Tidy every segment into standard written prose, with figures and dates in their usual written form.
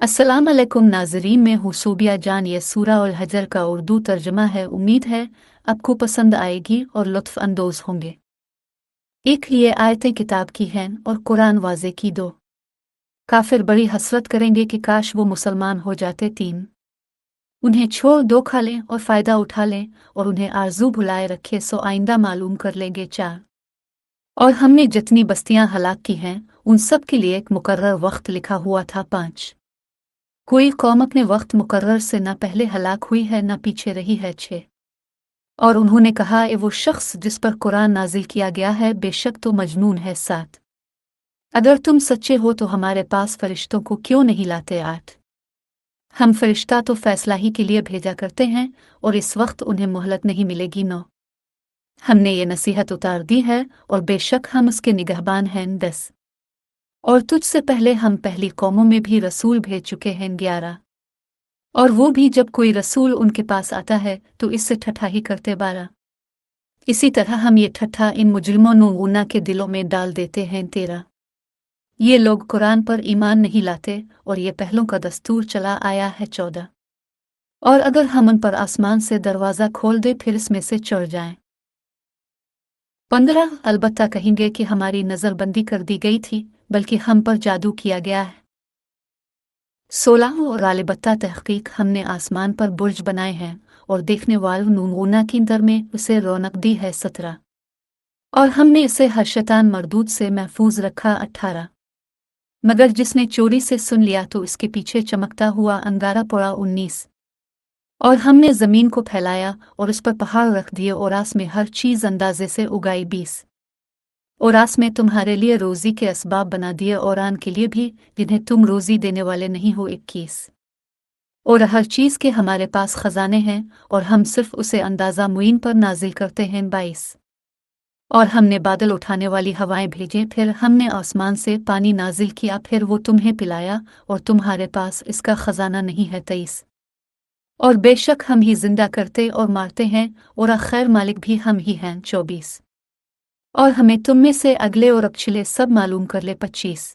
अस्सलाम अलैकुम नाज़रीन, मैं हूँ सूबिया जान। ये सूरा अल हजर का उर्दू तर्जमा है। उम्मीद है आपको पसंद आएगी और लुत्फ़ अंदोज़ होंगे। एक ये आयतें किताब की हैं और कुरान वाज़े की दो। काफिर बड़ी हसरत करेंगे कि काश वो मुसलमान हो जाते। तीन, उन्हें छोड़ दो, खा लें और फ़ायदा उठा लें और उन्हें आरजू भुलाए रखे सो आइंदा मालूम कर लेंगे। चार, और हमने जितनी बस्तियां हलाक की हैं उन सब के लिए एक मुकर्रर वक्त लिखा हुआ था। पाँच, कोई कौम अपने वक्त मुकर्रर से न पहले हलाक हुई है न पीछे रही है। छः, और उन्होंने कहा ए वो शख्स जिस पर कुरान नाजिल किया गया है बेशक तो मजनून है। सात, अगर तुम सच्चे हो तो हमारे पास फरिश्तों को क्यों नहीं लाते। आठ, हम फरिश्ता तो फैसला ही के लिए भेजा करते हैं और इस वक्त उन्हें मोहलत नहीं मिलेगी। नौ, हमने ये नसीहत उतार दी है और बेशक हम उसके निगहबान हैं। 10, और तुझसे पहले हम पहली कौमों में भी रसूल भेज चुके हैं। 11, और वो भी जब कोई रसूल उनके पास आता है तो इससे ठट्ठा ही करते। 12, इसी तरह हम ये ठट्ठा इन मुजरिमों नूना के दिलों में डाल देते हैं। 13, ये लोग कुरान पर ईमान नहीं लाते और ये पहलों का दस्तूर चला आया है। 14, और अगर हम उन पर आसमान से दरवाज़ा खोल दे फिर इसमें से चढ़ जाएं। 15, अलबत्ता कहेंगे कि हमारी नज़रबंदी कर दी गई थी बल्कि हम पर जादू किया गया है। 16, और अलबत्ता तहकीक हमने आसमान पर बुर्ज बनाए हैं और देखने वालों नूना की दर में उसे रौनक दी है। 17, और हमने इसे हर शैतान मरदूद से महफूज रखा। 18, मगर जिसने चोरी से सुन लिया तो इसके पीछे चमकता हुआ अंगारा पड़ा। 19, और हमने ज़मीन को फैलाया और उस पर पहाड़ रख दिए और आस में हर चीज़ अंदाजे से उगाई। 20, और आस में तुम्हारे लिए रोज़ी के असबाब बना दिए और आन के लिए भी जिन्हें तुम रोज़ी देने वाले नहीं हो। 21, और हर चीज़ के हमारे पास खजाने हैं और हम सिर्फ उसे अंदाज़ा मुईन पर नाजिल करते हैं। 22, और हमने बादल उठाने वाली हवाएं भेजें, फिर हमने आसमान से पानी नाजिल किया, फिर वो तुम्हें पिलाया और तुम्हारे पास इसका खजाना नहीं है। 23, और बेशक हम ही जिंदा करते और मारते हैं और खैर मालिक भी हम ही हैं। 24, और हमें तुम में से अगले और पिछले सब मालूम कर ले। 25,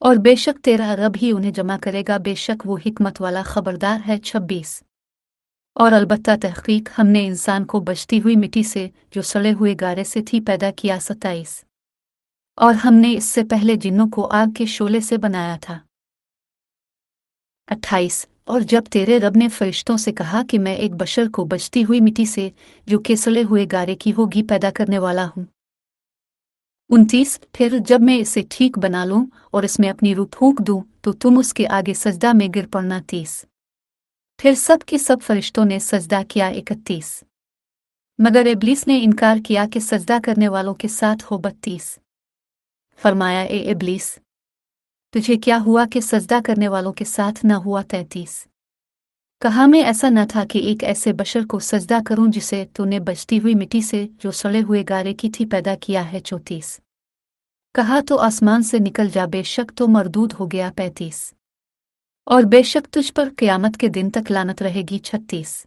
और बेशक तेरा रब ही उन्हें जमा करेगा, बेशक वो हिकमत वाला खबरदार है। 26, और अलबत्ता तहकीक हमने इंसान को बचती हुई मिट्टी से जो सड़े हुए गारे से थी पैदा किया। 27, और हमने इससे पहले जिन्नों को आग के शोले से बनाया था। 28, और जब तेरे रब ने फरिश्तों से कहा कि मैं एक बशर को बचती हुई मिट्टी से जो कि सड़े हुए गारे की होगी पैदा करने वाला हूँ। 29, फिर जब मैं इसे ठीक बना लूं और इसमें अपनी रूह फूंक दूं तो तुम उसके आगे सजदा में गिर पड़ना। 30, फिर सब के सब फरिश्तों ने सजदा किया। 31, मगर इब्लीस ने इनकार किया कि सजदा करने वालों के साथ हो। 32, फरमाया ए इब्लीस, तुझे क्या हुआ कि सजदा करने वालों के साथ न हुआ। 33, कहा मैं ऐसा न था कि एक ऐसे बशर को सजदा करूं जिसे तूने बचती हुई मिट्टी से जो सड़े हुए गारे की थी पैदा किया है। 34, कहा तो आसमान से निकल जा, बेशक तो मरदूद हो गया। 35, और बेशक तुझ पर क़यामत के दिन तक लानत रहेगी। 36,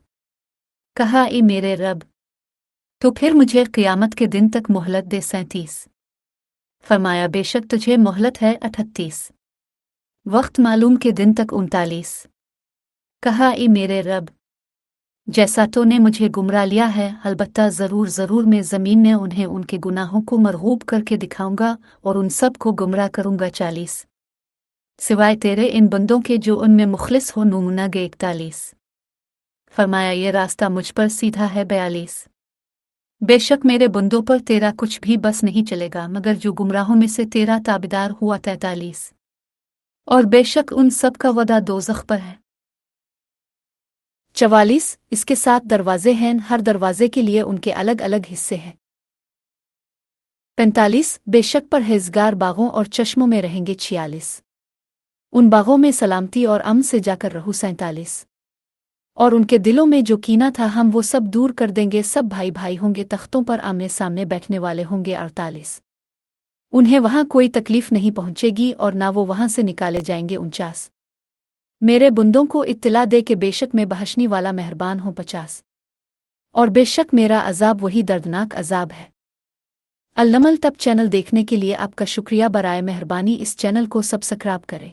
कहा ए मेरे रब, तो फिर मुझे क़यामत के दिन तक मोहलत दे। 37, फरमाया बेशक तुझे मोहलत है। 38, वक्त मालूम के दिन तक। 39, कहा ए मेरे रब, जैसा तूने मुझे गुमराह लिया है अलबत्ता ज़रूर मैं ज़मीन में उन्हें उनके गुनाहों को मरगूब करके दिखाऊंगा और उन सब को गुमराह करूंगा। 40, सिवाय तेरे इन बंदों के जो उनमें मुखलिस हो। नूना गे 41, फरमाया ये रास्ता मुझ पर सीधा है। 42, बेशक मेरे बंदों पर तेरा कुछ भी बस नहीं चलेगा मगर जो गुमराहों में से तेरा ताबेदार हुआ। 43, और बेशक उन सब का वदा दोज़ख पर है। 44, इसके 7 दरवाजे हैं, हर दरवाजे के लिए उनके अलग अलग हिस्से हैं। 45, बेशक परहेज़गार बागों और चश्मों में रहेंगे। 46, उन बागों में सलामती और अमन से जाकर रहूं। 47, और उनके दिलों में जो कीना था हम वो सब दूर कर देंगे, सब भाई भाई होंगे, तख्तों पर आमने सामने बैठने वाले होंगे। 48, उन्हें वहां कोई तकलीफ नहीं पहुंचेगी और ना वो वहां से निकाले जाएंगे। 49, मेरे बुंदों को इत्तला दे कि बेशक मैं बख्शने वाला मेहरबान हूँ। 50, और बेशक मेरा अजाब वही दर्दनाक अजाब है। अल-नमल तब चैनल देखने के लिए आपका शुक्रिया, बराए मेहरबानी इस चैनल को सब्सक्राइब करें।